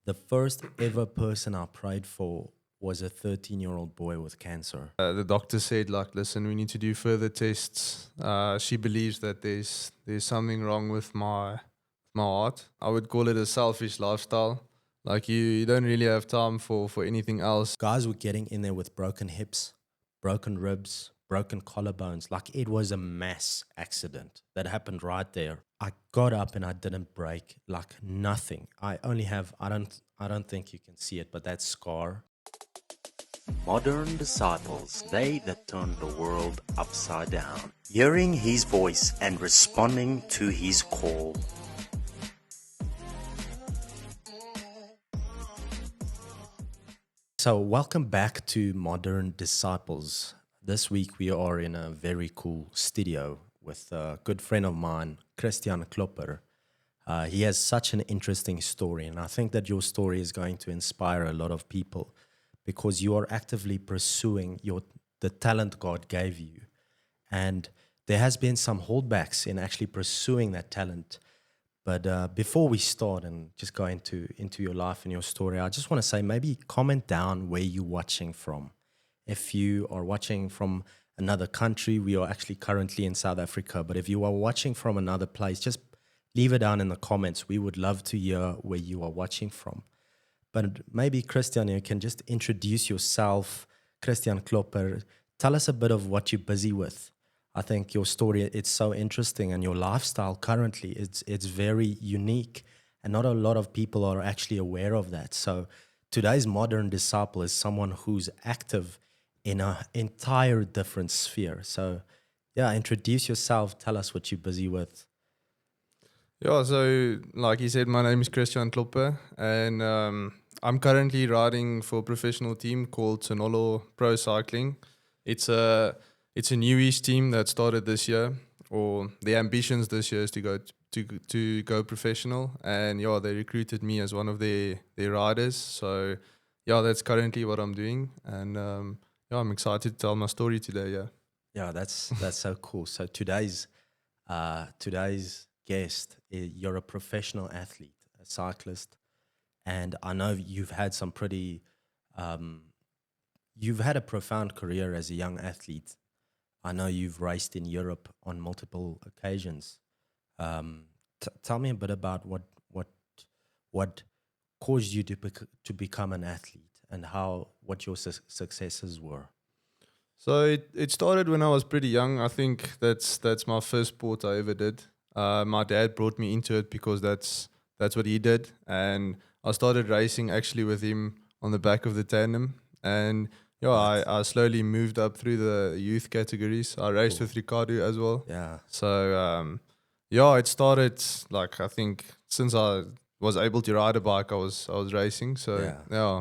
The first ever person I prayed for was a 13-year-old boy with cancer. The doctor said, like, listen, we need to do further tests. She believes that there's something wrong with my heart. I would call it a selfish lifestyle. Like you don't really have time for anything else. Guys were getting in there with broken hips, broken ribs, broken collarbones. Like it was a mass accident that happened right there. I got up and I didn't break, like nothing. I only have I don't think you can see it, but that scar. Modern disciples, they that turned the world upside down, hearing his voice and responding to his call. So, welcome back to Modern Disciples. This week we are in a very cool studio with a good friend of mine, Christiaan Klopper. He has such an interesting story, and I think that your story is going to inspire a lot of people because you are actively pursuing the talent God gave you. And there has been some holdbacks in actually pursuing that talent. But before we start and just go into your life and your story, I just want to say maybe comment down where you're watching from. If you are watching from another country, we are actually currently in South Africa. But if you are watching from another place, just leave it down in the comments. We would love to hear where you are watching from. But maybe, Christian, you can just introduce yourself, Christiaan Klopper. Tell us a bit of what you're busy with. I think your story, it's so interesting, and your lifestyle currently, it's very unique, and not a lot of people are actually aware of that. So today's modern disciple is someone who's active in an entire different sphere. So yeah, introduce yourself, tell us what you're busy with. Yeah, so like you said, my name is Christiaan Klopper, and I'm currently riding for a professional team called Sonolo Pro Cycling. It's a it's a newish team that started this year, or the ambitions this year is to go professional, and yeah, they recruited me as one of their riders. So yeah, that's currently what I'm doing, and yeah, I'm excited to tell my story today. Yeah. Yeah, that's so cool. So today's guest, you're a professional athlete, a cyclist, and I know um, you've had a profound career as a young athlete. I know you've raced in Europe on multiple occasions. Tell me a bit about what caused you to become an athlete and how what your successes were. So it started when I was pretty young. I think that's my first sport I ever did. My dad brought me into it because that's what he did, and I started racing actually with him on the back of the tandem. And yeah, What? I slowly moved up through the youth categories. I raced Cool. with Ricardo as well. Yeah. So yeah, it started like I think since I was able to ride a bike, I was racing. So Yeah. yeah,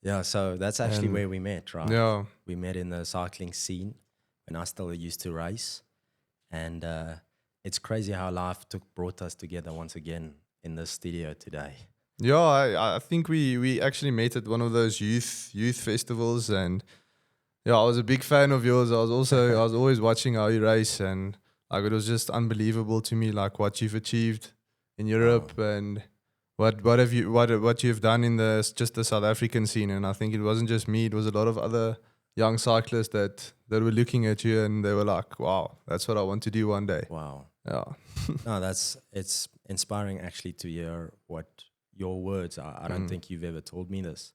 Yeah, so that's actually and where we met, right? yeah. We met in the cycling scene when I still used to race. And it's crazy how life brought us together once again in the studio today. Yeah, I think we actually met at one of those youth festivals, and yeah, I was a big fan of yours. I was always watching how you race, and like it was just unbelievable to me, like what you've achieved in Wow. Europe, and what you've done in just the South African scene. And I think it wasn't just me; it was a lot of other young cyclists that were looking at you, and they were like, "Wow, that's what I want to do one day." Wow. Yeah. No, it's inspiring actually to hear what your words are. I don't Mm. think you've ever told me this.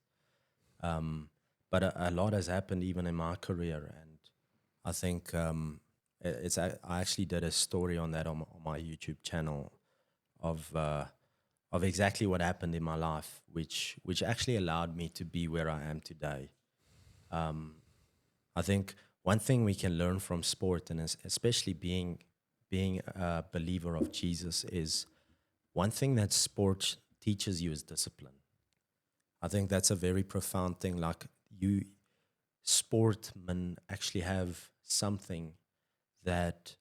Um, but a lot has happened even in my career. And I think I actually did a story on that on my YouTube channel of exactly what happened in my life, which actually allowed me to be where I am today. Um, I think one thing we can learn from sport, and especially being a believer of Jesus, is one thing that sport teaches you is discipline. I think that's a very profound thing. Like you, sportmen actually have something that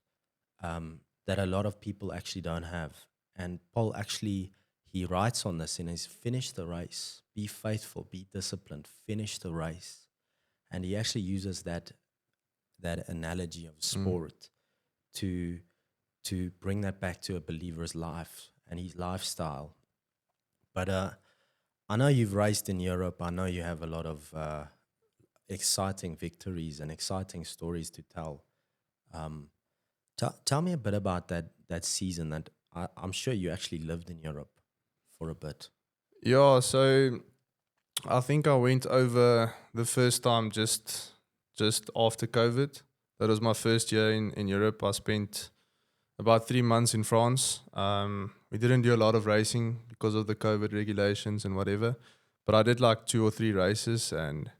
that a lot of people actually don't have. And Paul actually he writes on this in his finish the race, be faithful, be disciplined, finish the race. And he actually uses that analogy of Mm. sport to bring that back to a believer's life and his lifestyle. But I know you've raced in Europe. I know you have a lot of exciting victories and exciting stories to tell. Um, tell me a bit about that season. That I'm sure you actually lived in Europe for a bit. Yeah, so I think I went over the first time just after COVID. That was my first year in Europe. I spent about 3 months in France. We didn't do a lot of racing because of the COVID regulations and whatever, but I did like 2 or 3 races, and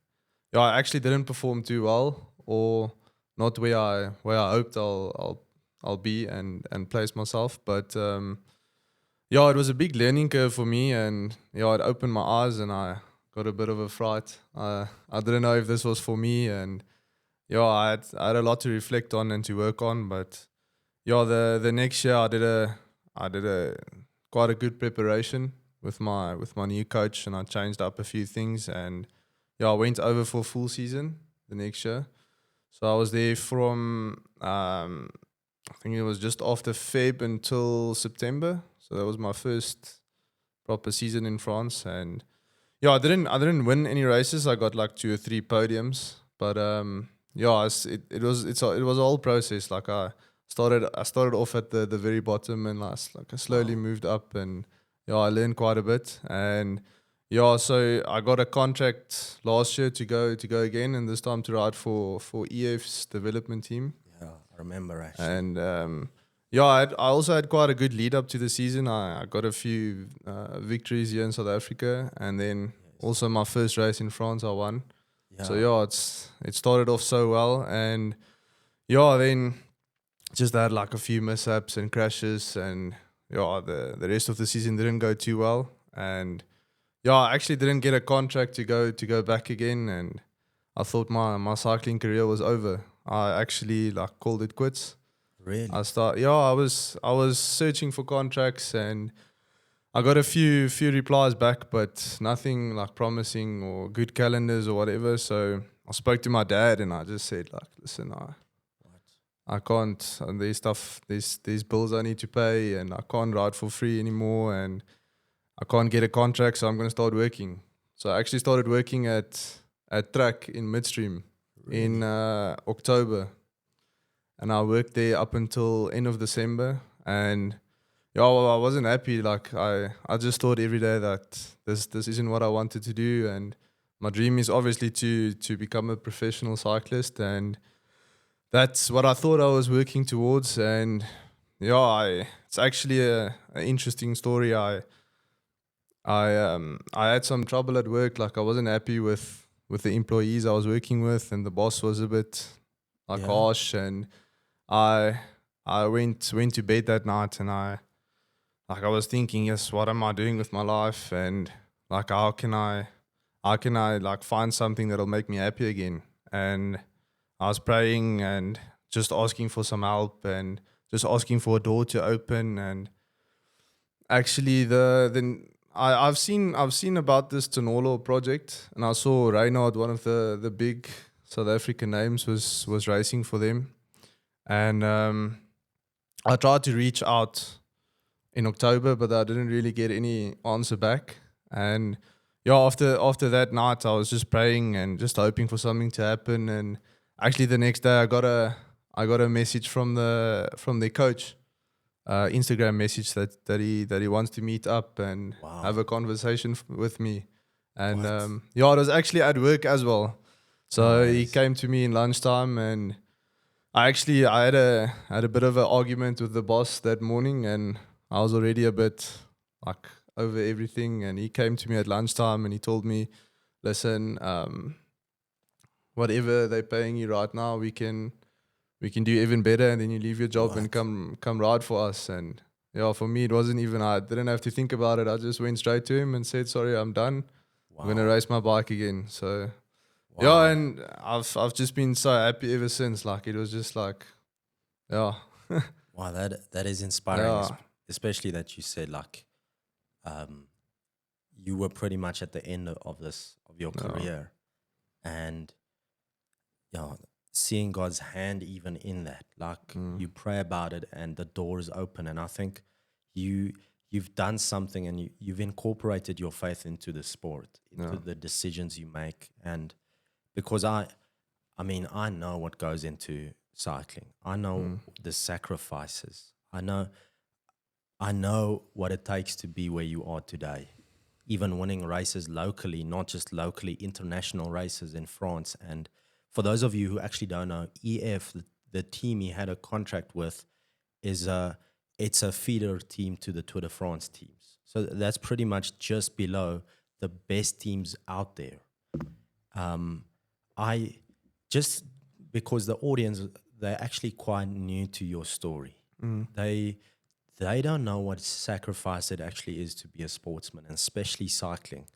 yeah, I actually didn't perform too well, or not where I hoped I'll be and place myself. But yeah, it was a big learning curve for me, and yeah, it opened my eyes, and I got a bit of a fright. I didn't know if this was for me, and yeah, I had a lot to reflect on and to work on. But yeah, the next year I did a quite a good preparation with my new coach, and I changed up a few things, and yeah, I went over for full season the next year. So I was there from I think it was just after Feb until September. So that was my first proper season in France, and yeah, I didn't win any races. I got like 2 or 3 podiums, but yeah, it was a whole process. Like I started off at the very bottom, and I slowly Wow. moved up, and yeah, I learned quite a bit. And yeah, so I got a contract last year to go again, and this time to ride for EF's development team. Yeah, I remember actually. And yeah, I also had quite a good lead up to the season. I got a few victories here in South Africa, and then Yes. also my first race in France I won. So Yeah. yeah, it started off so well, and yeah, then just had like a few mishaps and crashes, and yeah, the rest of the season didn't go too well, and yeah, I actually didn't get a contract to go back again, and I thought my cycling career was over. I actually like called it quits. Really. I was searching for contracts, and I got a few replies back, but nothing like promising or good calendars or whatever. So I spoke to my dad, and I just said like, listen, What? I can't, and there's bills I need to pay, and I can't ride for free anymore, and I can't get a contract, so I'm gonna start working. So I actually started working at track in midstream in Really? October, and I worked there up until end of December. And yeah, well, I wasn't happy. Like I just thought every day that this isn't what I wanted to do, and my dream is obviously to become a professional cyclist, and that's what I thought I was working towards. And yeah, it's actually a interesting story. I had some trouble at work. Like I wasn't happy with the employees I was working with, and the boss was a bit like Yeah. harsh. And I I went to bed that night, and I was thinking, yes, what am I doing with my life, and like how can I like find something that'll make me happy again. And I was praying and just asking for some help, and just asking for a door to open. And actually I've seen about this Tonolo project, and I saw Reynard, one of the big South African names, was racing for them. And I tried to reach out in October, but I didn't really get any answer back. And yeah, after that night, I was just praying and just hoping for something to happen. And actually, the next day, I got a message from their coach, Instagram message that he wants to meet up and have Wow. a conversation with me. And What? yeah, it was actually at work as well. So he Nice. came to me in lunchtime, and I had a bit of an argument with the boss that morning, and I was already a bit like over everything. And he came to me at lunchtime, and he told me, "Listen, whatever they're paying you right now, we can do even better, and then you leave your job and What? come ride for us." And yeah, for me, it wasn't even. I didn't have to think about it. I just went straight to him and said, "Sorry, I'm done. I'm gonna Wow. race my bike again." So yeah, Wow. and I've just been so happy ever since. Like it was just like yeah. Wow. That is inspiring, Yeah, especially that you said like um, you were pretty much at the end of this of your yeah, career, and you know, seeing God's hand even in that, like mm, you pray about it and the doors open, and I think you you've done something and you've incorporated your faith into the sport, into Yeah. the decisions you make. And because I mean, I know what goes into cycling. I know the sacrifices. I know what it takes to be where you are today. Even winning races locally, not just locally, international races in France. And for those of you who actually don't know, EF, the team he had a contract with, it's a feeder team to the Tour de France teams. So that's pretty much just below the best teams out there. I just because the audience, they're actually quite new to your story. They don't know what sacrifice it actually is to be a sportsman, and especially cycling.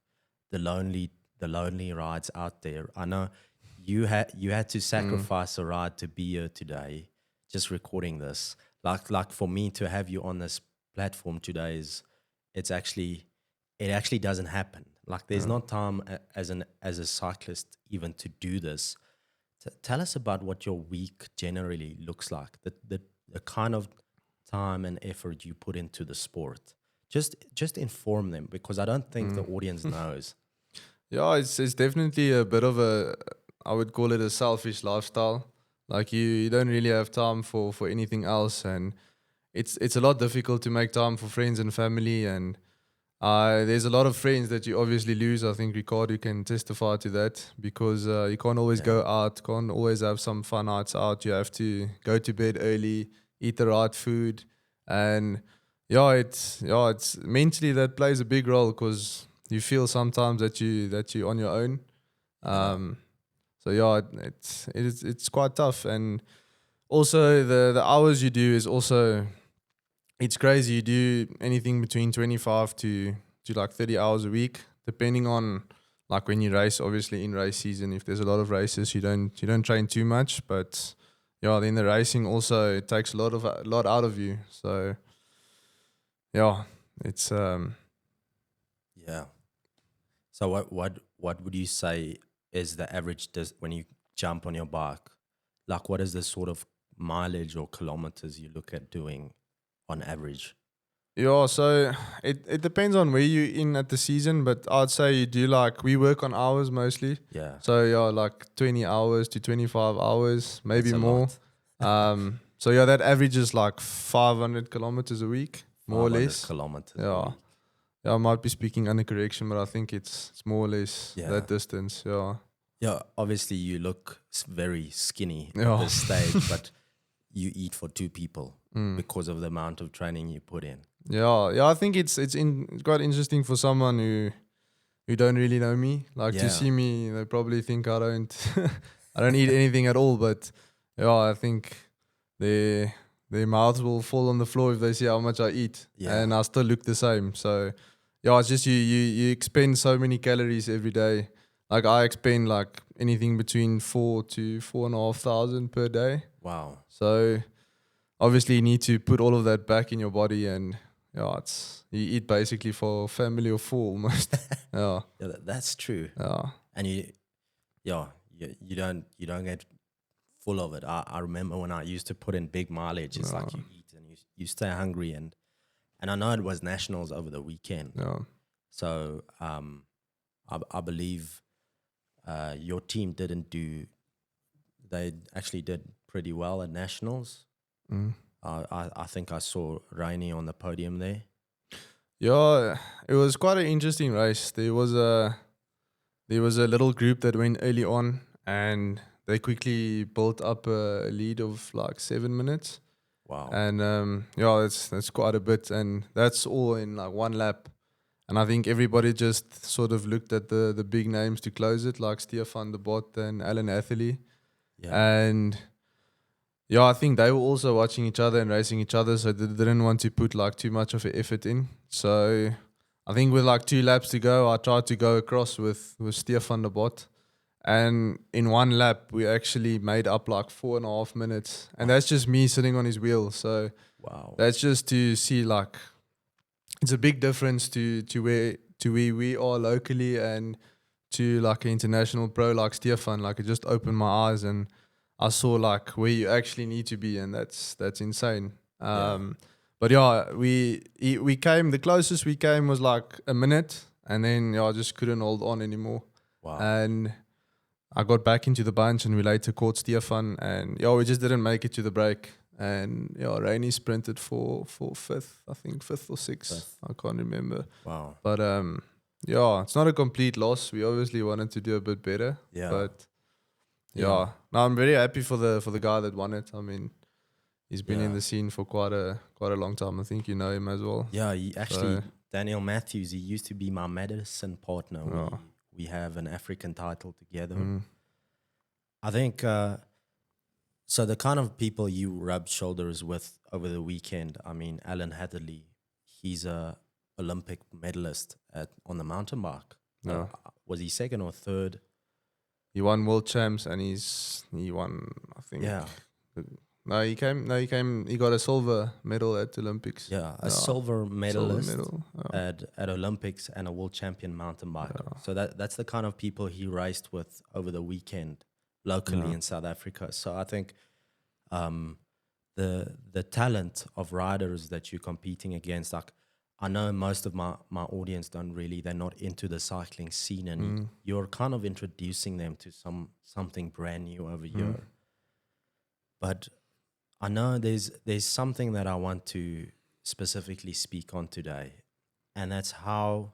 The lonely rides out there. I know you had to sacrifice a ride to be here today, just recording this. Like for me to have you on this platform today it actually doesn't happen. Like there's not time as a cyclist even to do this. Tell us about what your week generally looks like. The kind of time and effort you put into the sport. Just inform them, because I don't think the audience knows. Yeah, it's definitely a bit of a, I would call it a selfish lifestyle. Like you don't really have time for anything else, and it's a lot difficult to make time for friends and family. And there's a lot of friends that you obviously lose. I think Ricardo can testify to that, because you can't always go out, can't always have some fun nights out. You have to go to bed early, eat the right food, and it's mentally that plays a big role, because you feel sometimes that you're on your own. So it's quite tough, and also the hours you do is also, it's crazy. You do anything between 25 to like 30 hours a week, depending on like when you race. Obviously, in race season, if there's a lot of races, you don't train too much. But then the racing also, it takes a lot out of you. So it's Yeah. So what would you say is the average when you jump on your bike? Like, what is the sort of mileage or kilometers you look at doing on average? So it depends on where you're in at the season, but I'd say you do, like, we work on hours mostly. Yeah. So like 20 hours to 25 hours, maybe That's a more. lot. So that averages like 500 kilometers a week, more or 500 less. kilometers. a Yeah. week. Yeah, I might be speaking under correction, but I think it's more or less Yeah. that distance. Yeah. Yeah. Obviously, you look very skinny Yeah. at this stage, but you eat for two people because of the amount of training you put in. Yeah. I think it's quite interesting for someone who don't really know me. Like, to Yeah. see me, they probably think I don't I don't eat anything at all. But I think their mouths will fall on the floor if they see how much I eat, Yeah. and I still look the same. So it's just you expend so many calories every day. Like, I expend like anything between 4 to 4,500 per day. Wow. So obviously you need to put all of that back in your body, and it's, you eat basically for family of four almost. Yeah. Yeah, that's true. Yeah. And you don't get full of it. I remember when I used to put in big mileage. It's like you eat and you stay hungry, and I know it was nationals over the weekend. Yeah. So I believe your team didn't do. They actually did pretty well at nationals. I think I saw Rainy on the podium there. Yeah, it was quite an interesting race. There was a little group that went early on, and they quickly built up a lead of like 7 minutes. Wow. And that's quite a bit, and that's all in like one lap. And I think everybody just sort of looked at the big names to close it, like Stefan de Bot and Alan Atherley. Yeah. And I think they were also watching each other and racing each other, so they didn't want to put like too much of an effort in. So I think with like 2 laps to go, I tried to go across with Stefan de Bot. And in one lap, we actually made up like 4.5 minutes. And that's just me sitting on his wheel. So Wow. that's just to see, like, it's a big difference to where we are locally, and to like an international pro like Stefan. Like, it just opened my eyes, and I saw like where you actually need to be, and that's insane. But But yeah, we came. The closest we came was like a minute, and then I just couldn't hold on anymore. Wow. And I got back into the bunch, and we later caught Stefan, and we just didn't make it to the break. And Rainey sprinted for fifth, I think fifth or sixth. Fifth. I can't remember. Wow. But it's not a complete loss. We obviously wanted to do a bit better. Yeah. But Yeah. no, I'm very happy for the guy that won it. I mean, he's been in Yeah. the scene for quite a long time. I think you know him as well. Yeah, he actually, So- Daniel Matthews, he used to be my medicine partner. Yeah. We have an African title together. Mm. I think, so the kind of people you rubbed shoulders with over the weekend, I mean, Alan Hatherley, he's a Olympic medalist on the mountain bike. Yeah. Was he second or third? He won world champs, and he won, I think. Yeah. He got a silver medal at Olympics. Yeah, a Yeah. silver medalist medal. Yeah. at Olympics and a world champion mountain biker. Yeah. So that's the kind of people he raced with over the weekend locally Yeah. in South Africa. So I think the talent of riders that you're competing against, like I know most of my audience they're not into the cycling scene, and you're kind of introducing them to something brand new over here. But I know there's something that I want to specifically speak on today, and that's how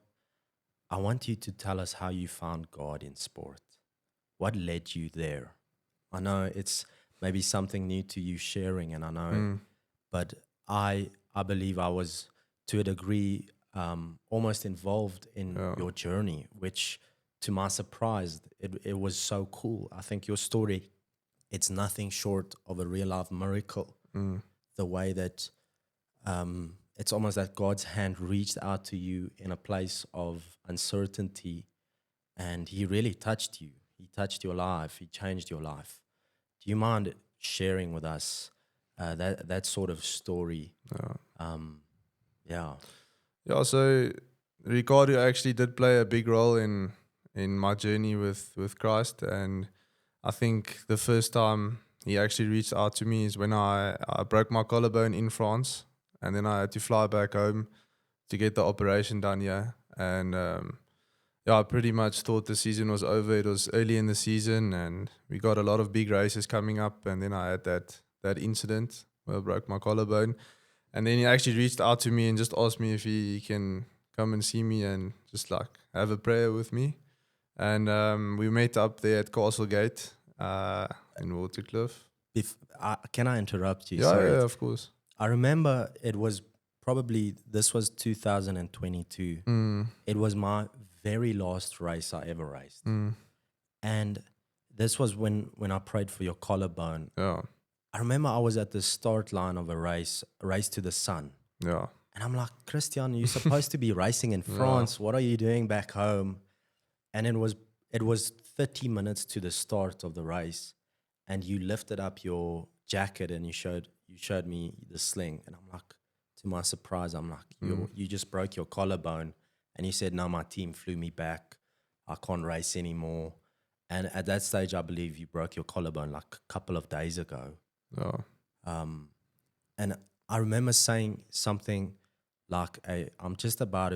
I want you to tell us how you found God in sport. What led you there? I know it's maybe something new to you sharing, and I know, but I believe I was to a degree almost involved in your journey, which to my surprise, it was so cool. I think your story, it's nothing short of a real life miracle. The way that it's almost that God's hand reached out to you in a place of uncertainty, and He really touched you. He touched your life. He changed your life. Do you mind sharing with us that sort of story? Yeah. Yeah, so Ricardo actually did play a big role in my journey with Christ, and I think the first time he actually reached out to me is when I broke my collarbone in France, and then I had to fly back home to get the operation done here. And I pretty much thought the season was over. It was early in the season, and we got a lot of big races coming up, and then I had that incident where I broke my collarbone. And then he actually reached out to me and just asked me if he can come and see me and just like have a prayer with me. And we met up there at Castlegate in Waterkloof. Can I interrupt you? Yeah, Sorry. yeah, of course. I remember this was 2022. It was my very last race I ever raced. And this was when I prayed for your collarbone. Yeah, I remember I was at the start line of a race to the sun. yeah, And I'm like, Christiaan, you're supposed to be racing in France. What are you doing back home? And it was 30 minutes to the start of the race, and you lifted up your jacket and you showed me the sling. And I'm like, to my surprise, I'm like, you just broke your collarbone. And you said, no, my team flew me back. I can't race anymore. And at that stage, I believe you broke your collarbone like a couple of days ago. yeah. And I remember saying something like, hey, I'm just about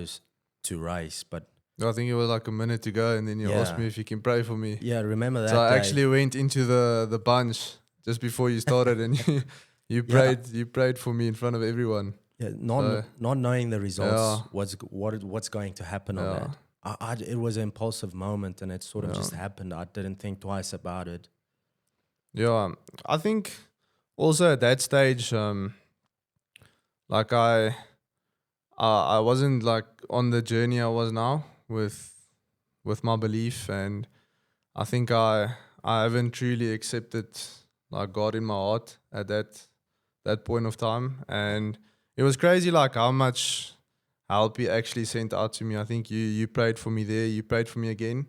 to race, but I think it was like a minute to go, and then you asked me if you can pray for me. yeah, remember that So I day. actually went into the bunch just before you started, and you prayed for me in front of everyone. Yeah, not knowing the results, Yeah. what's going to happen on that. It was an impulsive moment, and it sort of just happened. I didn't think twice about it. Yeah, I think also at that stage, like I wasn't like on the journey I was now with my belief, and I think I haven't truly accepted like God in my heart at that point of time. And it was crazy like how much help He actually sent out to me. I think you prayed for me there, you prayed for me again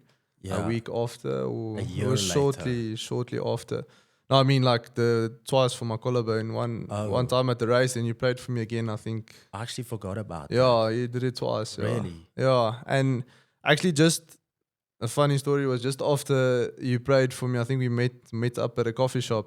a week after, or A it year was later. shortly after. No, I mean like the twice for my collarbone, one time at the race, and you prayed for me again, I think. I actually forgot about that. Yeah, you did it twice. Yeah. Really? Yeah, and actually just a funny story was just after you prayed for me, I think we met up at a coffee shop.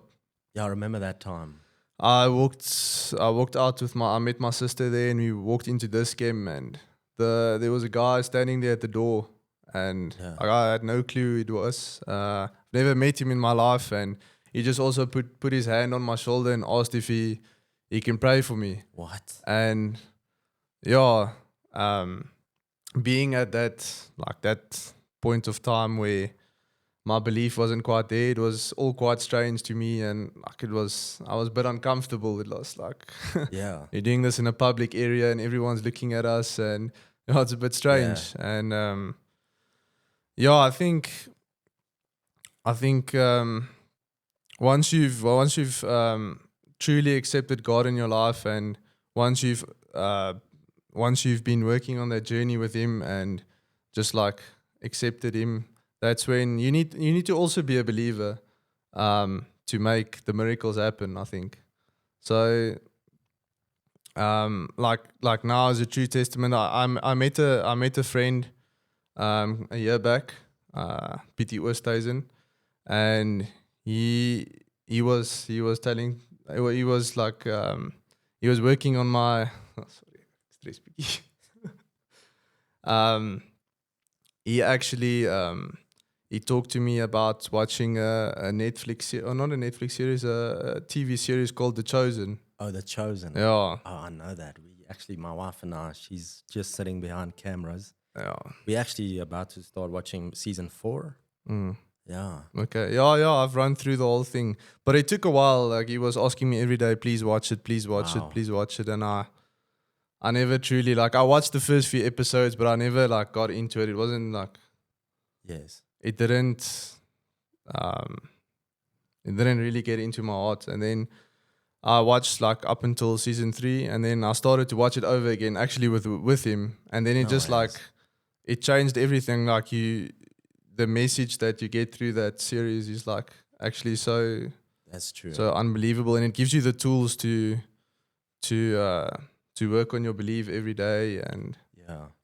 Yeah, I remember that time. I walked out with I met my sister there, and we walked into this game, and there was a guy standing there at the door, and Yeah. I had no clue who it was. Never met him in my life, and he just also put his hand on my shoulder and asked if he can pray for me. What? And yeah, being at that point of time where my belief wasn't quite there, it was all quite strange to me, and I was a bit uncomfortable. It was like Yeah. you're doing this in a public area and everyone's looking at us, and it's a bit strange. And yeah, I think once you've truly accepted God in your life, and once you've uh, once you've been working on that journey with Him and just like accepted Him, that's when you need to also be a believer to make the miracles happen. I think so. Like now as a true testament, I met a friend a year back, Pietie Oosthuizen, and he was telling he was like he was working on my sorry, stress bietjie. He actually he talked to me about watching a Netflix or not a Netflix series, a TV series called The Chosen. Oh, The Chosen. Yeah, Oh, I know that. We actually, my wife and I, she's just sitting behind cameras. yeah. We're actually about to start watching season 4. Mm. Yeah. Okay. Yeah. I've run through the whole thing, but it took a while. Like he was asking me every day, please watch it, please watch it, Wow. please watch it, and I never truly like. I watched the first few episodes, but I never like got into it. It wasn't like Yes. it didn't um it didn't really get into my heart. And then I watched like up until season 3, and then I started to watch it over again, actually with him, and then it No just like ways. it changed everything. Like the message that you get through that series is like actually That's true. so unbelievable, and it gives you the tools to work on your belief every day. And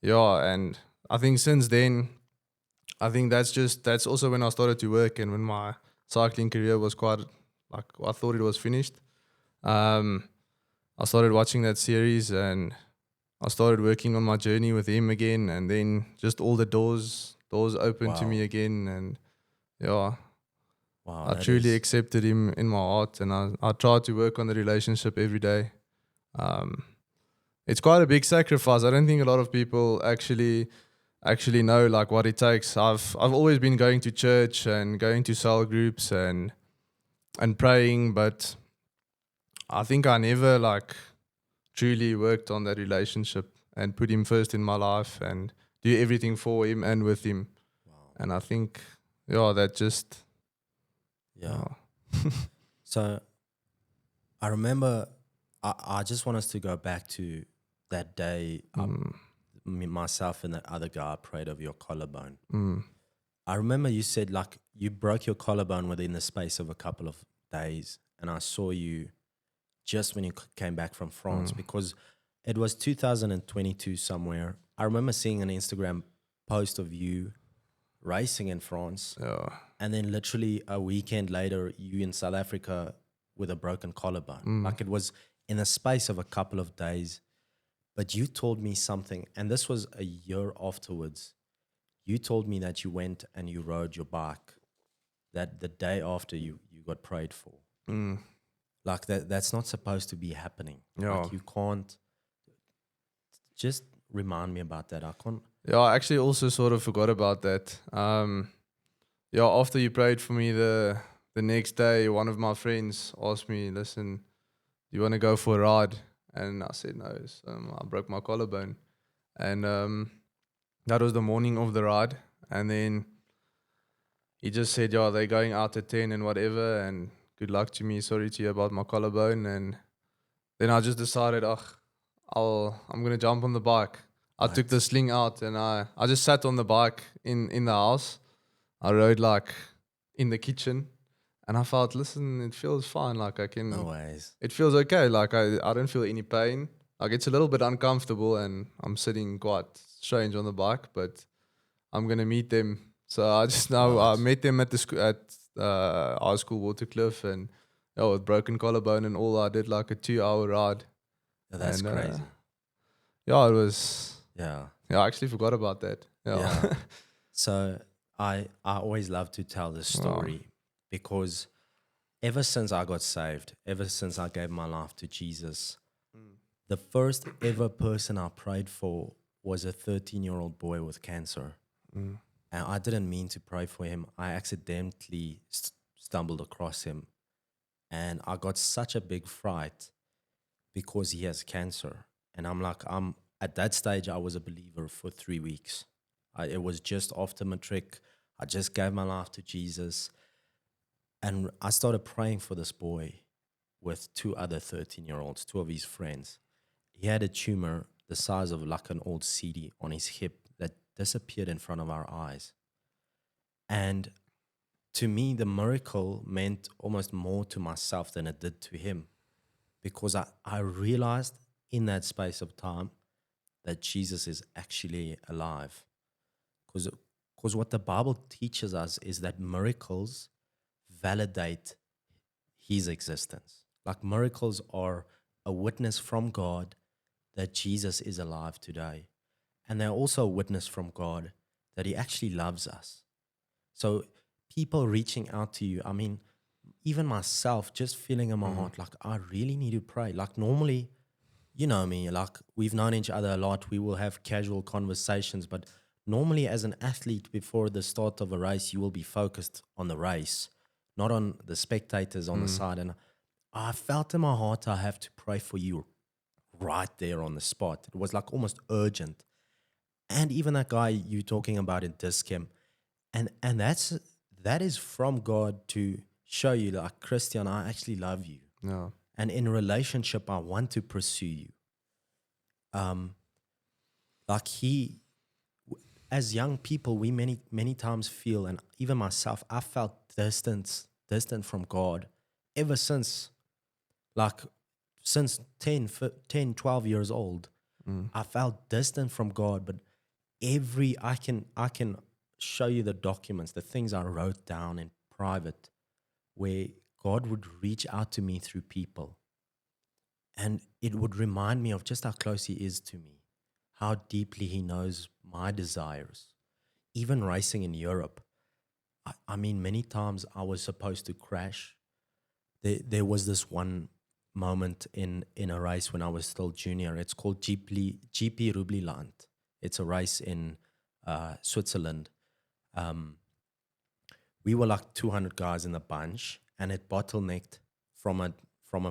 Yeah. and I think since then, I think that's also when I started to work, and when my cycling career was quite like I thought it was finished. I started watching that series, and I started working on my journey with him again, and then just all the doors opened to Wow. me again, and yeah, Wow. I that truly is- accepted him in my heart, and I try to work on the relationship every day. It's quite a big sacrifice. I don't think a lot of people actually know like what it takes. I've always been going to church and going to cell groups and praying, but I think I never like truly worked on that relationship and put him first in my life and do everything for him and with him. Wow. And I think that just Yeah. So I remember, I just want us to go back to that day. Myself and the other guy prayed over your collarbone. I remember you said like you broke your collarbone within the space of a couple of days, and I saw you just when you came back from France, because it was 2022 somewhere. I remember seeing an Instagram post of you racing in France, and then literally a weekend later, you in South Africa with a broken collarbone. Like it was in the space of a couple of days. But you told me something, and this was a year afterwards. You told me that you went and you rode your bike that the day after you got prayed for. Like that's not supposed to be happening. Yeah. Like you can't. Just remind me about that. I can't. Yeah, I actually also sort of forgot about that. After you prayed for me the next day, one of my friends asked me, "Listen, do you want to go for a ride?" And I said no. So, I broke my collarbone, and that was the morning of the ride. And then he just said, "Yeah, they're going out at 10 and whatever, and good luck to me. Sorry to you about my collarbone." And then I just decided, I'm gonna jump on the bike. I took the sling out, and I just sat on the bike in the house. I rode like in the kitchen, and I felt, listen, it feels fine. Like I can, No ways. it feels okay. Like I don't feel any pain. Like it's a little bit uncomfortable, and I'm sitting quite strange on the bike, but I'm gonna meet them. So I just now I Right. met them at the at our school, Waterkloof, and with broken collarbone and all. I did like a 2-hour ride. That's And, crazy. Yeah, it was. Yeah. Yeah, I actually forgot about that. Yeah. Yeah. So I always love to tell this story because ever since I got saved, ever since I gave my life to Jesus, the first ever person I prayed for was a 13-year-old boy with cancer. And I didn't mean to pray for him. I accidentally stumbled across him. And I got such a big fright because he has cancer. And I'm at that stage, I was a believer for 3 weeks. It was just after matric. I just gave my life to Jesus. And I started praying for this boy with two other 13-year-olds, two of his friends. He had a tumor the size of like an old CD on his hip that disappeared in front of our eyes. And to me, the miracle meant almost more to myself than it did to him, because I realized in that space of time that Jesus is actually alive. Because what the Bible teaches us is that miracles validate his existence. Like miracles are a witness from God that Jesus is alive today. And they're also a witness from God that he actually loves us. So people reaching out to you, I mean, even myself, just feeling in my heart, like, I really need to pray. Like normally, you know me, like we've known each other a lot. We will have casual conversations, but normally as an athlete before the start of a race, you will be focused on the race, not on the spectators on the side. And I felt in my heart, I have to pray for you right there on the spot. It was like almost urgent. And even that guy you talking about in Discam, and that is from God to show you, like, Christiaan, I actually love you. Yeah. And in relationship, I want to pursue you. Like as young people, we many times feel, and even myself, I felt distant from God ever since, like, since 12 years old. I felt distant from God, but I can show you the documents, the things I wrote down in private, where God would reach out to me through people. And it would remind me of just how close he is to me, how deeply he knows my desires. Even racing in Europe, I mean, many times I was supposed to crash. There was this one moment in a race when I was still junior. It's called GP Rubliland. It's a race in Switzerland. We were like 200 guys in the bunch, and it bottlenecked from a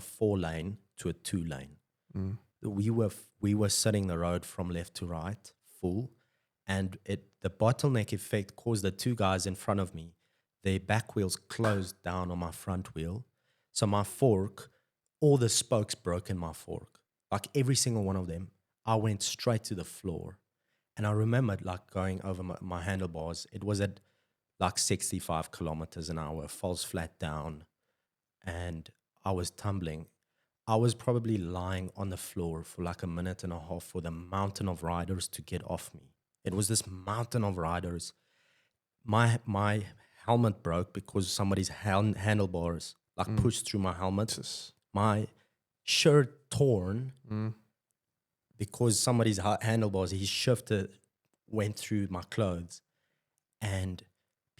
4-lane to a 2-lane. We were setting the road from left to right full, and the bottleneck effect caused the two guys in front of me, their back wheels closed down on my front wheel. So my fork, all the spokes broke in my fork, like every single one of them. I went straight to the floor, and I remembered like going over my handlebars. It was at like 65 kilometers an hour, falls flat down, and I was tumbling. I was probably lying on the floor for like a minute and a half for the mountain of riders to get off me. It was this mountain of riders. My helmet broke because somebody's handlebars like pushed through my helmet. My shirt torn because somebody's handlebars, his shifter went through my clothes. And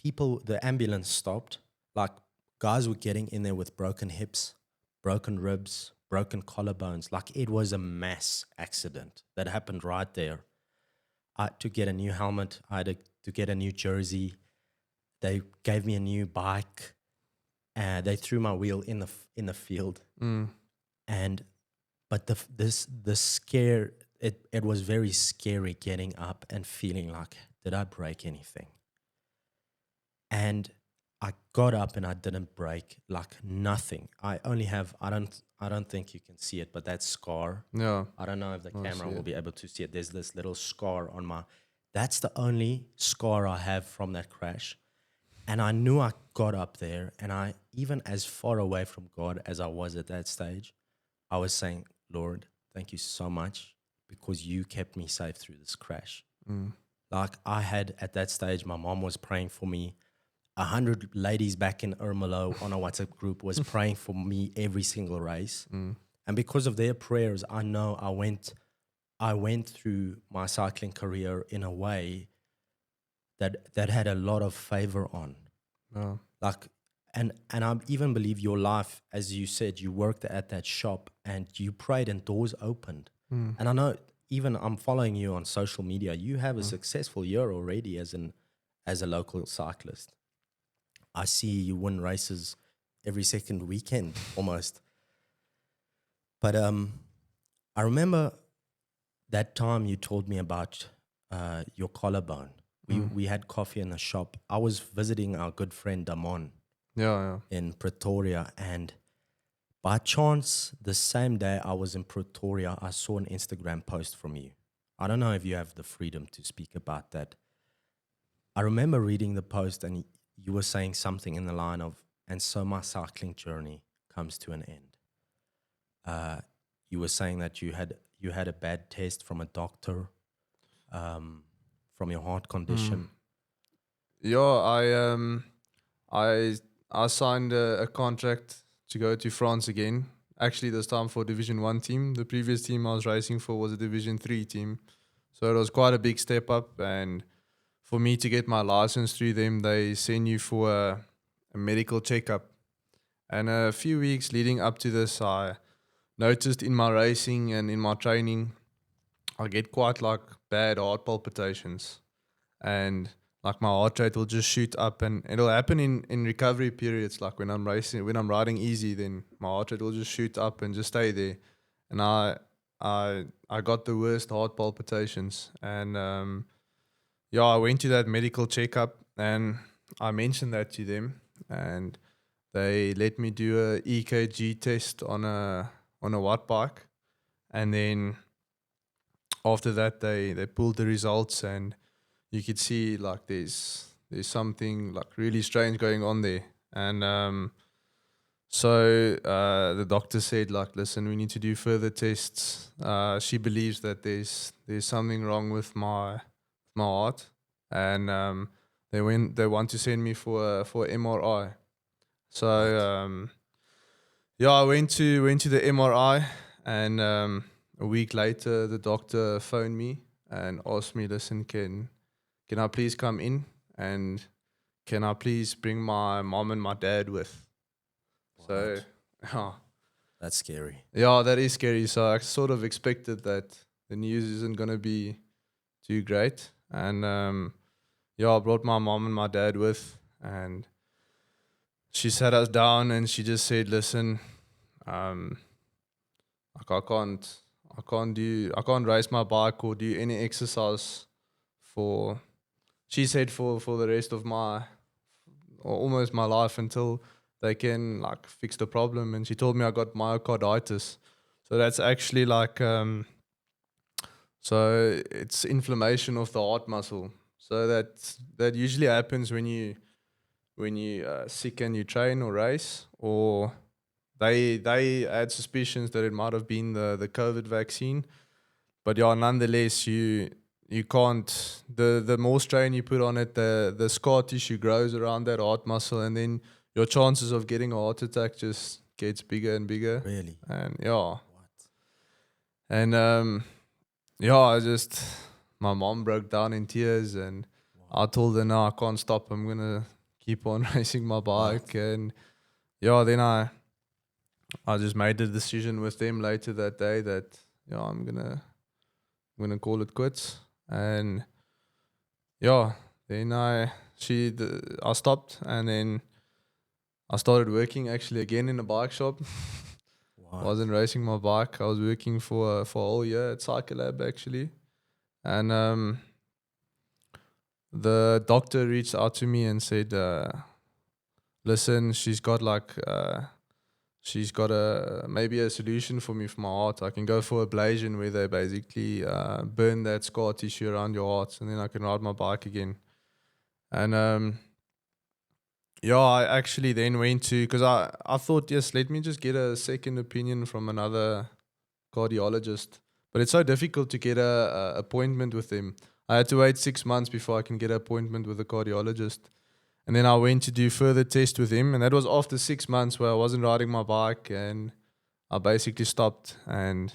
the ambulance stopped. Like, guys were getting in there with broken hips, broken ribs, broken collarbones. Like, it was a mass accident that happened right there. I had to get a new helmet. I had to get a new jersey. They gave me a new bike. They threw my wheel in the field. But the scare, it was very scary getting up and feeling like, did I break anything? And I got up and I didn't break, like nothing. I don't think you can see it, but that scar. Yeah. I don't know if the camera see will it. be able to see it. There's this little scar that's the only scar I have from that crash. And I knew I got up there, and I, even as far away from God as I was at that stage, I was saying, Lord, thank you so much because you kept me safe through this crash. Like, I had, at that stage, my mom was praying for me. 100 ladies back in Ermelo on a WhatsApp group was praying for me every single race. And because of their prayers, I know I went through my cycling career in a way that had a lot of favor on. Yeah. Like, and I even believe your life, as you said, you worked at that shop and you prayed and doors opened. And I know, even I'm following you on social media, you have a successful year already as a local cyclist. I see you win races every second weekend almost. But I remember that time you told me about your collarbone. We had coffee in the shop. I was visiting our good friend Damon Yeah. in Pretoria, and by chance, the same day I was in Pretoria, I saw an Instagram post from you. I don't know if you have the freedom to speak about that. I remember reading the post, and you were saying something in the line of, and so my cycling journey comes to an end. You were saying that you had a bad test from a doctor, from your heart condition. Yeah, I signed a contract to go to France again. Actually, this time for Division 1 team. The previous team I was racing for was a Division 3 team. So it was quite a big step up. And for me to get my license through them, they send you for a medical checkup. And a few weeks leading up to this, I noticed in my racing and in my training, I get quite like bad heart palpitations. And like my heart rate will just shoot up, and it'll happen in recovery periods. Like when I'm racing, when I'm riding easy, then my heart rate will just shoot up and just stay there. And I got the worst heart palpitations. And yeah, I went to that medical checkup and I mentioned that to them, and they let me do a EKG test on a watt bike. And then after that they pulled the results, and you could see like there's something like really strange going on there. And so the doctor said, like, listen, we need to do further tests. She believes that there's something wrong with my heart, and they want to send me for MRI. So yeah, I went to the MRI, and a week later the doctor phoned me and asked me, listen, can I please come in, and can I please bring my mom and my dad with? So, yeah, That's scary. that is scary. So I sort of expected that the news isn't going to be too great. And I brought my mom and my dad with, and she sat us down and she just said, listen, like I can't race my bike or do any exercise for, she said, for the rest of my, or almost my life, until they can like fix the problem. And she told me I got myocarditis. So that's actually like so it's inflammation of the heart muscle. So that usually happens when you sick and you train or race, or they had suspicions that it might have been the COVID vaccine. But yeah, nonetheless, you can't, the more strain you put on it, the scar tissue grows around that heart muscle, and then your chances of getting a heart attack just gets bigger and bigger. Really? And What? and I just, my mom broke down in tears, and I told her, no, I can't stop. I'm gonna keep on racing my bike. And then I just made the decision with them later that day that I'm gonna call it quits. And then I stopped, and then I started working actually again in a bike shop. I wasn't racing my bike. I was working for a whole year at Cycle Lab actually. And the doctor reached out to me and said, listen, she's got maybe a solution for me for my heart. I can go for ablation, where they basically burn that scar tissue around your heart, and then I can ride my bike again. And I actually then went to, because I thought, yes, let me just get a second opinion from another cardiologist. But it's so difficult to get a appointment with them. I had to wait 6 months before I can get an appointment with a cardiologist. And then I went to do further tests with him, and that was after 6 months where I wasn't riding my bike, and I basically stopped. And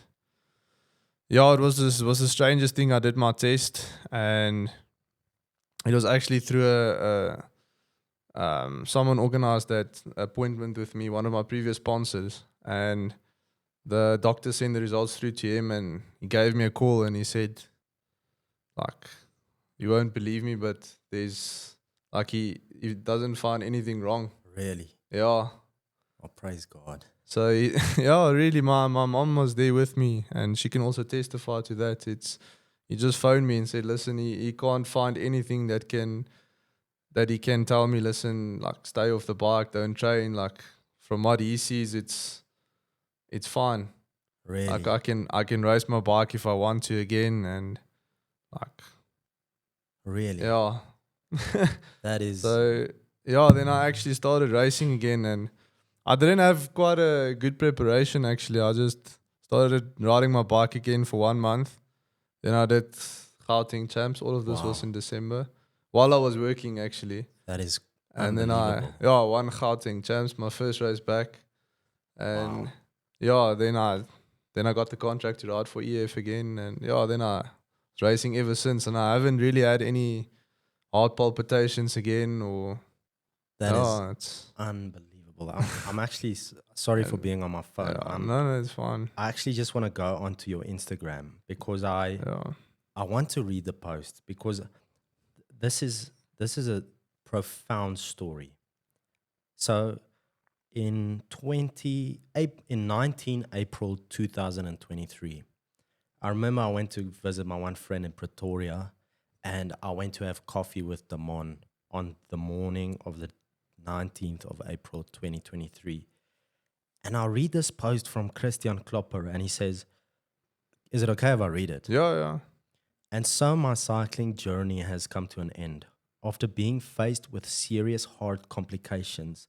yeah, it was the strangest thing. I did my test, and it was actually through someone organized that appointment with me, one of my previous sponsors, and the doctor sent the results through to him, and he gave me a call, and he said, like, you won't believe me, but there's like he doesn't find anything wrong. Really? Yeah. Oh, praise God. So yeah, really, my mom was there with me, and she can also testify to that. He just phoned me and said, listen, he can't find anything that he can tell me, listen, like, stay off the bike, don't train. Like, from what he sees, it's fine. Really? Like, I can race my bike if I want to again, and like, Really? yeah. That is... So yeah, then I actually started racing again, and I didn't have quite a good preparation actually. I just started riding my bike again for 1 month. Then I did Gauteng Champs. All of this was Wow. in December while I was working actually. That is And then unbelievable. I won Gauteng Champs, my first race back. And Wow. yeah, then I got the contract to ride for EF again, and yeah, then I was racing ever since, and I haven't really had any heart palpitations again, or That is it's unbelievable. I'm actually sorry for being on my phone. yeah, no, it's fine. I actually just want to go onto your Instagram because I Yeah. want to read the post because this is a profound story. So in 19 April 2023, I remember I went to visit my one friend in Pretoria, and I went to have coffee with Damon on the morning of the 19th of April 2023. And I read this post from Christiaan Klopper, and he says, is it okay if I read it? Yeah. And so my cycling journey has come to an end. After being faced with serious heart complications,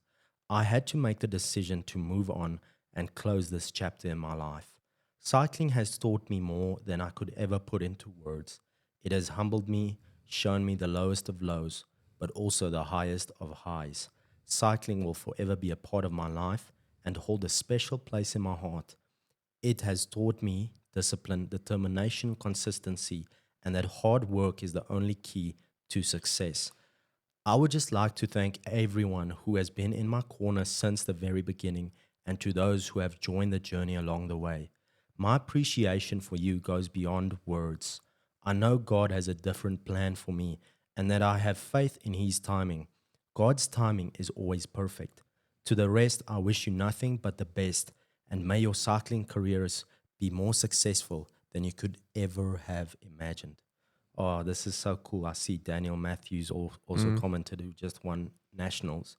I had to make the decision to move on and close this chapter in my life. Cycling has taught me more than I could ever put into words. It has humbled me, shown me the lowest of lows, but also the highest of highs. Cycling will forever be a part of my life and hold a special place in my heart. It has taught me discipline, determination, consistency, and that hard work is the only key to success. I would just like to thank everyone who has been in my corner since the very beginning, and to those who have joined the journey along the way. My appreciation for you goes beyond words. I know God has a different plan for me, and that I have faith in His timing. God's timing is always perfect. To the rest, I wish you nothing but the best, and may your cycling careers be more successful than you could ever have imagined. Oh, this is so cool. I see Daniel Matthews also commented, who just won nationals.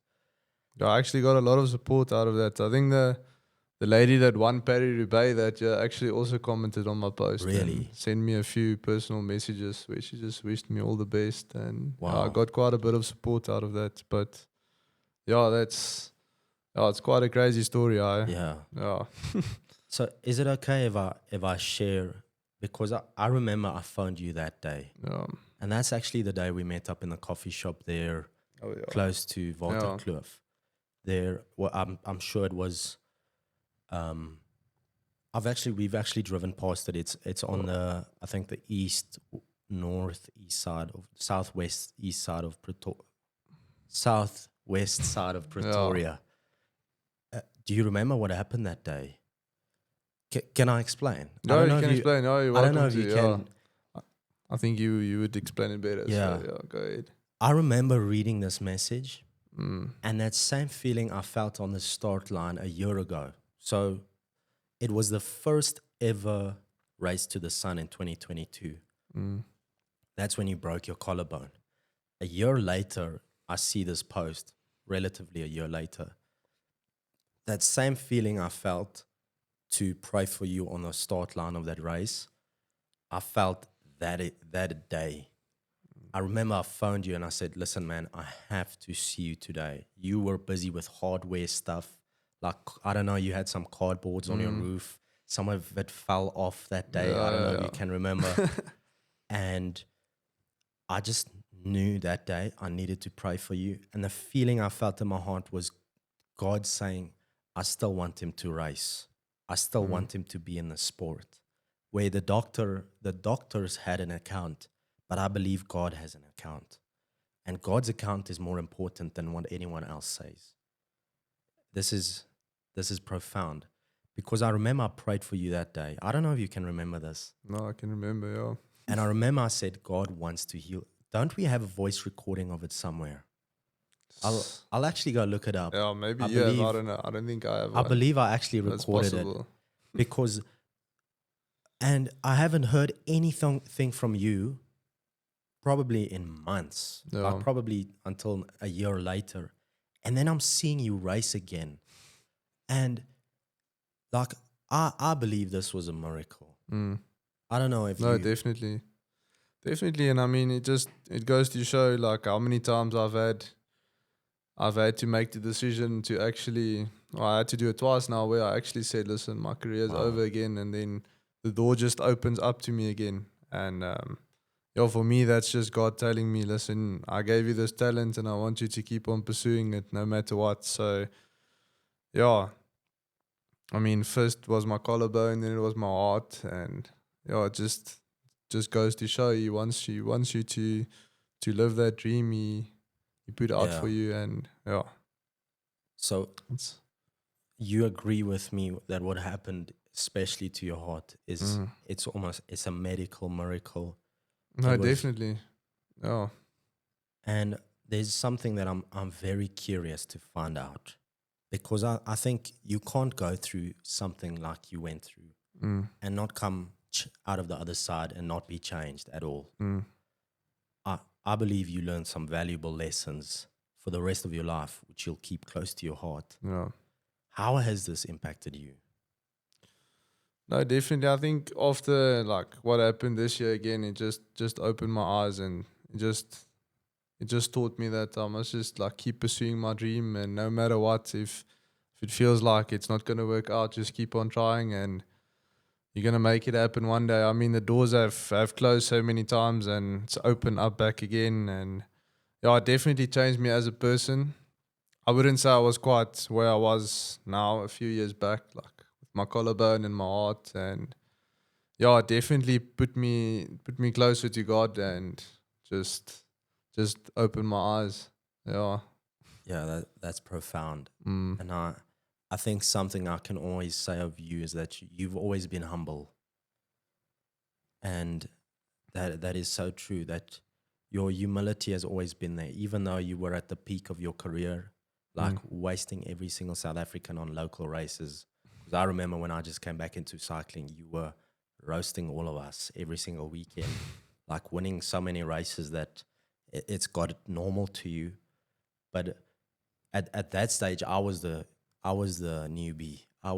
Yeah, I actually got a lot of support out of that. I think the lady that won Paris-Roubaix that actually also commented on my post. Really? And sent me a few personal messages where she just wished me all the best. And Wow. I got quite a bit of support out of that. But yeah, it's quite a crazy story. Yeah. So is it okay if I share? Because I remember I phoned you that day. And that's actually the day we met up in the coffee shop there, close to Waterkloof. There, well, I'm sure it was. We've actually driven past it. It's on the, I think, the northeast side of southwest east side of southwest side of Pretoria. Do you remember what happened that day? Can I explain? No, you can explain. No, you're I don't welcome know if to. you can. I think you would explain it better. Yeah. So, go ahead. I remember reading this message, and that same feeling I felt on the start line a year ago. So it was the first ever race to the sun in 2022. That's when you broke your collarbone. A year later, I see this post, relatively a year later. That same feeling I felt to pray for you on the start line of that race, I felt that day. I remember I phoned you and I said, listen, man, I have to see you today. You were busy with hardware stuff. Like, I don't know, you had some cardboards on your roof. Some of it fell off that day. I don't know if you can remember. And I just knew that day I needed to pray for you. And the feeling I felt in my heart was God saying, I still want him to race. I still want him to be in the sport. Where the doctors had an account, but I believe God has an account. And God's account is more important than what anyone else says. This is profound. Because I remember I prayed for you that day. I don't know if you can remember this. No, I can remember, yeah. And I remember I said, God wants to heal. Don't we have a voice recording of it somewhere? I'll actually go look it up. Yeah, maybe I you have. believe- I don't know. I don't think I have I one. believe I actually That's recorded it possible. because, and I haven't heard anything from you probably in months, Yeah. like probably until a year later. And then I'm seeing you race again. And like, I believe this was a miracle. I don't know if No, you, definitely. Definitely. And I mean, it goes to show like how many times I've had to make the decision to actually, well, I had to do it twice now where I actually said, listen, my career's over again. And then the door just opens up to me again. And yeah, for me, that's just God telling me, listen, I gave you this talent and I want you to keep on pursuing it no matter what. So yeah, I mean, first was my collarbone, then it was my heart. And yeah, it just goes to show he wants you to live that dream he put out for Yeah. you. And yeah, so it's you agree with me that what happened, especially to your heart, is it's a medical miracle. no, It was- definitely. Yeah. And there's something that I'm very curious to find out because I think you can't go through something like you went through and not come out of the other side and not be changed at all. I believe you learned some valuable lessons for the rest of your life, which you'll keep close to your heart. Yeah. How has this impacted you? No, definitely. I think after like what happened this year again, it just opened my eyes and it just taught me that I must just like keep pursuing my dream, and no matter what, if it feels like it's not gonna work out, just keep on trying and you're gonna make it happen one day. I mean, the doors have closed so many times and it's opened up back again, and yeah, it definitely changed me as a person. I wouldn't say I was quite where I was now a few years back, like with my collarbone and my heart, and yeah, it definitely put me closer to God and just opened my eyes. Yeah. Yeah, that's profound. And I think something I can always say of you is that you've always been humble. And that is so true, that your humility has always been there, even though you were at the peak of your career, like wasting every single South African on local races. Because I remember when I just came back into cycling, you were roasting all of us every single weekend, like winning so many races that it's got normal to you. But at that stage, I was the newbie. I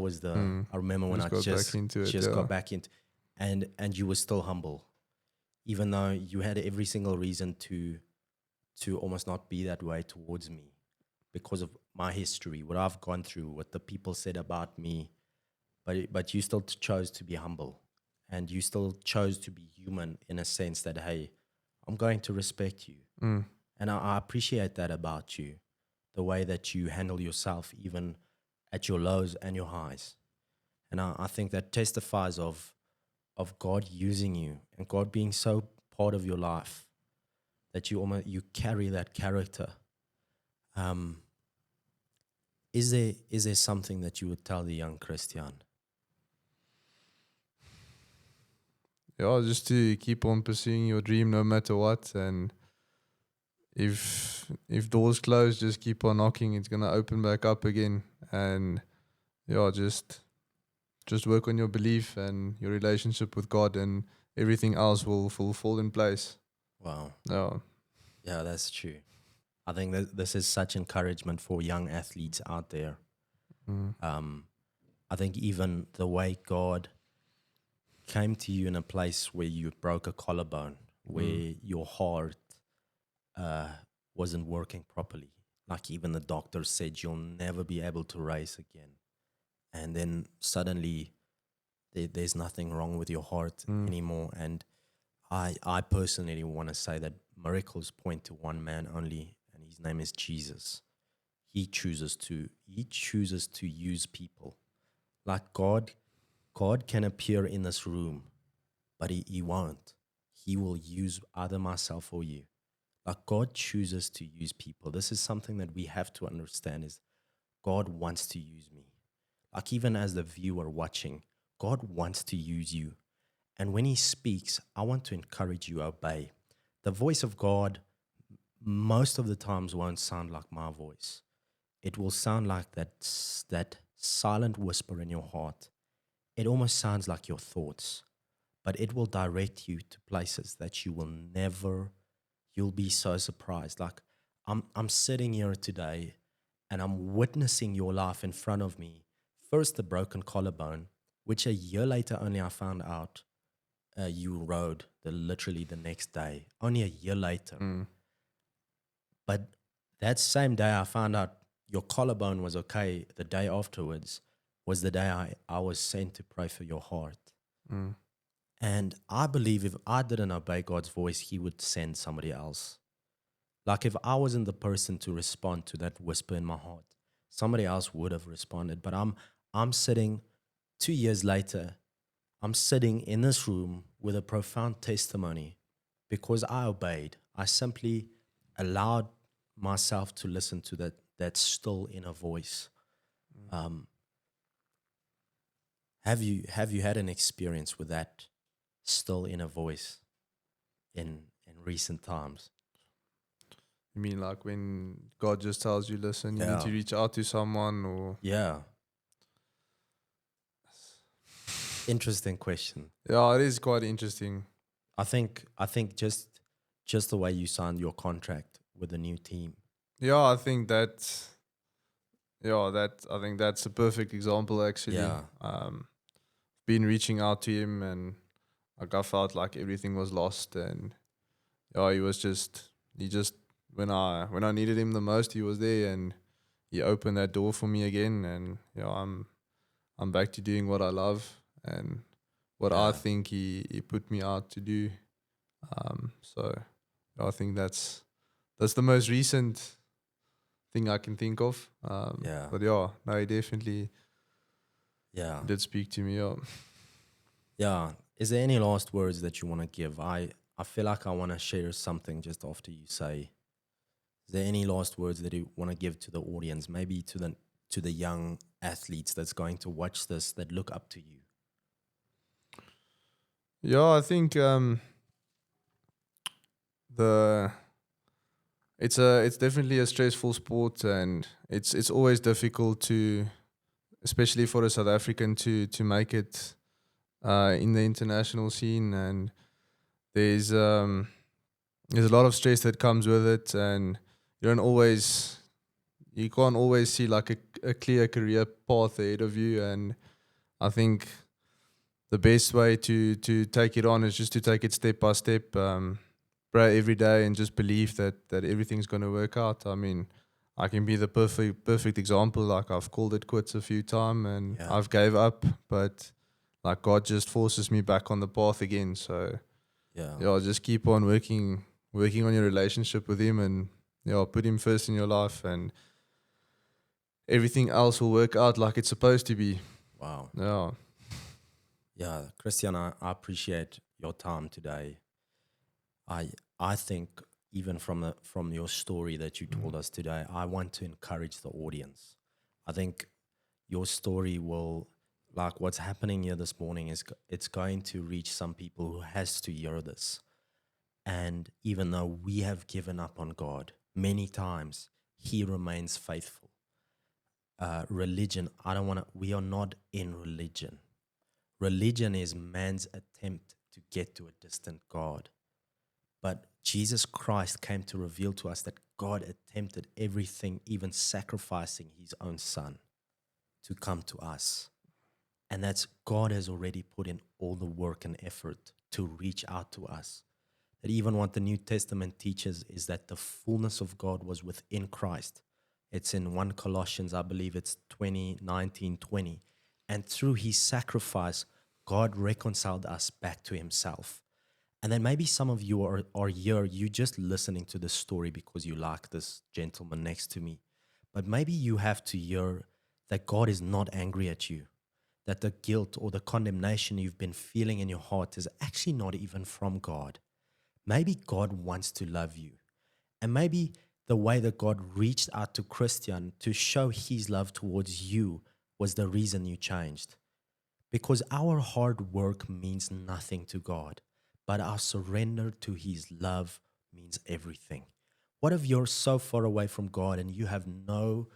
remember when Just I got just back into it, just yeah. got back into, and you were still humble, even though you had every single reason to almost not be that way towards me because of my history, what I've gone through, what the people said about me. But you still chose to be humble, and you still chose to be human in a sense that, hey, I'm going to respect you. And I appreciate that about you, the way that you handle yourself, even at your lows and your highs. And I think that testifies of God using you and God being so part of your life that you carry that character. Is there something that you would tell the young Christiaan? Yeah, just to keep on pursuing your dream no matter what. And if doors close, just keep on knocking. It's gonna open back up again. And yeah, just work on your belief and your relationship with God, and everything else will fall in place. Wow. Yeah. Yeah, that's true. I think that this is such encouragement for young athletes out there. I think even the way God came to you in a place where you broke a collarbone, where your heart wasn't working properly. Like even the doctor said you'll never be able to race again. And then suddenly there's nothing wrong with your heart anymore. And I personally want to say that miracles point to one man only, and his name is Jesus. He chooses to use people. Like God can appear in this room, but he won't. He will use either myself or you. Like God chooses to use people. This is something that we have to understand is God wants to use me. Like even as the viewer watching, God wants to use you. And when he speaks, I want to encourage you, obey. The voice of God most of the times won't sound like my voice. It will sound like that silent whisper in your heart. It almost sounds like your thoughts, but it will direct you to places that you'll be so surprised. Like I'm sitting here today and I'm witnessing your life in front of me. First, the broken collarbone, which a year later only I found out you rode literally the next day, only a year later. But that same day I found out your collarbone was okay. The day afterwards was the day I was sent to pray for your heart. And I believe if I didn't obey God's voice, he would send somebody else. Like if I wasn't the person to respond to that whisper in my heart, somebody else would have responded. But I'm sitting 2 years later, I'm sitting in this room with a profound testimony because I obeyed. I simply allowed myself to listen to that still inner voice. Have you had an experience with that still inner voice in recent times? You mean like when God just tells you, listen, you need to Yeah. reach out to someone, or Yeah. Interesting question. yeah, it is quite interesting. I think just the way you signed your contract with the new team. Yeah, I think that I think that's a perfect example actually. Yeah. Been reaching out to him, and like I felt like everything was lost, and yeah, he just when I needed him the most, he was there, and he opened that door for me again, and yeah, I'm back to doing what I love and what I Yeah. think he put me out to do. So I think that's the most recent thing I can think of. Yeah. But yeah, no, he definitely Yeah. did speak to me. Yeah. Yeah. Is there any last words that you want to give? I feel like I want to share something just after you say. Is there any last words that you want to give to the audience, maybe to the young athletes that's going to watch this, that look up to you? Yeah, I think the it's definitely a stressful sport, and it's always difficult to, especially for a South African, to make it in the international scene, and there's a lot of stress that comes with it, and you can't always see like a clear career path ahead of you, and I think the best way to take it on is just to take it step by step, pray every day, and just believe that everything's going to work out. I mean, I can be the perfect example. Like I've called it quits a few times, and Yeah. I've gave up, but like God just forces me back on the path again. So Yeah. yeah, just keep on working on your relationship with Him, and yeah, put Him first in your life, and everything else will work out like it's supposed to be. Wow. Yeah. Yeah, Christiaan, I appreciate your time today. I think even from your story that you told us today, I want to encourage the audience. I think your story will, like what's happening here this morning, it's going to reach some people who has to hear this. And even though we have given up on God many times, He remains faithful. Religion, we are not in religion. Religion is man's attempt to get to a distant God. But Jesus Christ came to reveal to us that God attempted everything, even sacrificing His own Son to come to us. And that's God has already put in all the work and effort to reach out to us. That even what the New Testament teaches is that the fullness of God was within Christ. It's in 1 Colossians, I believe it's 19:20. And through His sacrifice, God reconciled us back to Himself. And then maybe some of you are here, you just listening to this story because you like this gentleman next to me. But maybe you have to hear that God is not angry at you, that the guilt or the condemnation you've been feeling in your heart is actually not even from God. Maybe God wants to love you. And maybe the way that God reached out to Christiaan to show his love towards you was the reason you changed. Because our hard work means nothing to God, but our surrender to his love means everything. What if you're so far away from God and you have no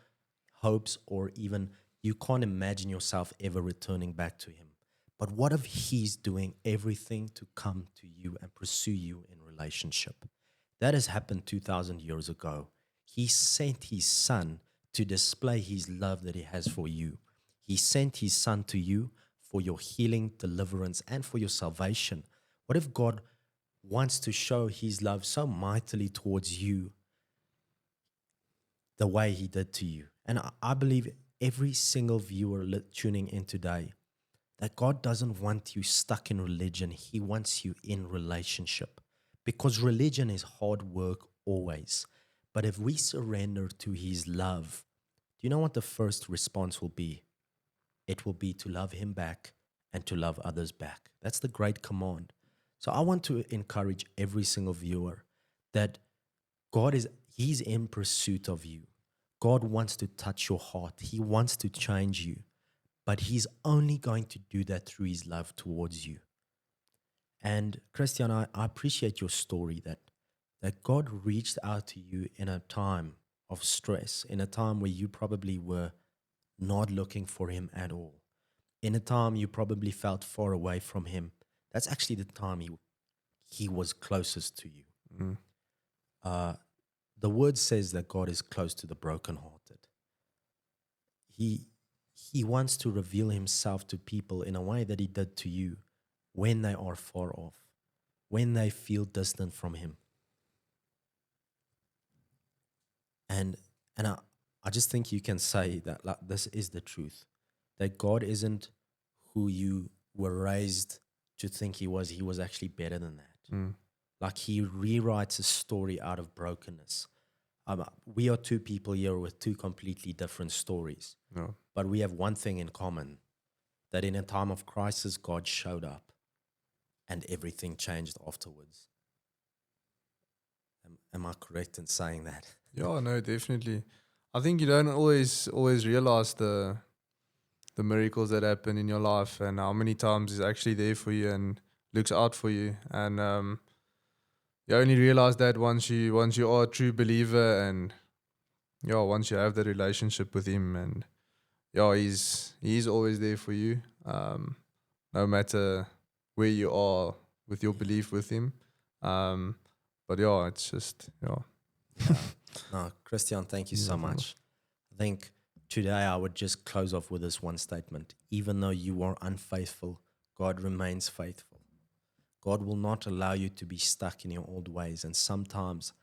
hopes, or even you can't imagine yourself ever returning back to him? But what if he's doing everything to come to you and pursue you in relationship? That has happened 2,000 years ago. He sent his son to display his love that he has for you. He sent his son to you for your healing, deliverance, and for your salvation. What if God wants to show his love so mightily towards you the way he did to you? And I believe every single viewer tuning in today, that God doesn't want you stuck in religion. He wants you in relationship. Because religion is hard work always. But if we surrender to his love, do you know what the first response will be? It will be to love him back and to love others back. That's the great command. So I want to encourage every single viewer that he's in pursuit of you. God wants to touch your heart. He wants to change you. But he's only going to do that through his love towards you. And Christiaan, I appreciate your story that God reached out to you in a time of stress, in a time where you probably were not looking for him at all, in a time you probably felt far away from him. That's actually the time he was closest to you. Mm. The word says that God is close to the brokenhearted. He wants to reveal himself to people in a way that he did to you when they are far off, when they feel distant from him. And I just think you can say that, like, this is the truth, that God isn't who you were raised to think he was. He was actually better than that. Mm. Like, he rewrites a story out of brokenness. We are two people here with two completely different stories. No. But we have one thing in common, that in a time of crisis, God showed up and everything changed afterwards. Am I correct in saying that? Yeah, no, definitely. I think you don't always realize the miracles that happen in your life and how many times he's actually there for you and looks out for you. And you only realize that once you are a true believer, and once you have that relationship with him, and he's always there for you, no matter where you are with your belief with him. But it's just No, Christiaan, thank you Yeah, so no problem. much. I think today I would just close off with this one statement. Even though you are unfaithful, God remains faithful. God will not allow you to be stuck in your old ways. And sometimes,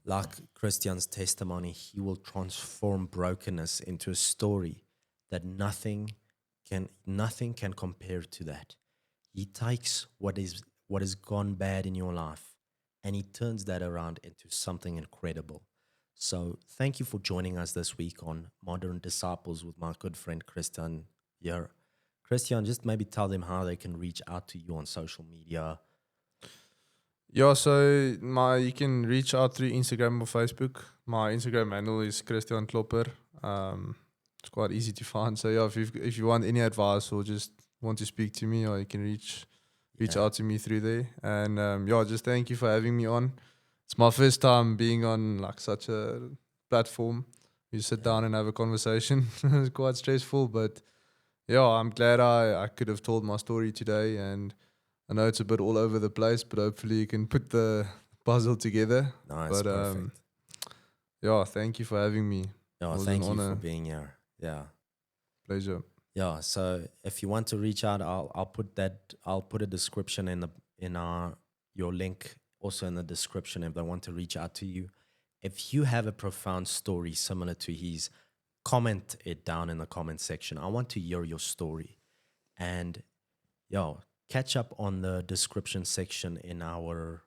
like Christiaan's testimony, he will transform brokenness into a story that nothing can compare to that. He takes what has gone bad in your life and he turns that around into something incredible. So thank you for joining us this week on Modern Disciples with my good friend Christiaan here. Christiaan, just maybe tell them how they can reach out to you on social media. Yeah, so you can reach out through Instagram or Facebook. My Instagram handle is Christiaan Klopper. It's quite easy to find. So if you want any advice or just want to speak to me, or you can reach Yeah. out to me through there. And just thank you for having me on. It's my first time being on like such a platform. You sit down and have a conversation. It's quite stressful, but I'm glad I could have told my story today. And I know it's a bit all over the place, but hopefully you can put the puzzle together. No, it's But perfect. thank you for having me. Yeah, It was thank an you for honor, being here. Yeah. pleasure. Yeah, so if you want to reach out, I'll put a description in your link also in the description if they want to reach out to you. If you have a profound story similar to his, comment it down in the comment section. I want to hear your story. And catch up on the description section in our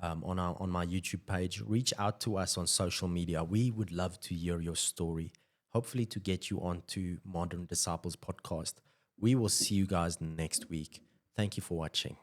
on my YouTube page. Reach out to us on social media. We would love to hear your story, hopefully to get you onto Modern Disciples podcast. We will see you guys next week. Thank you for watching.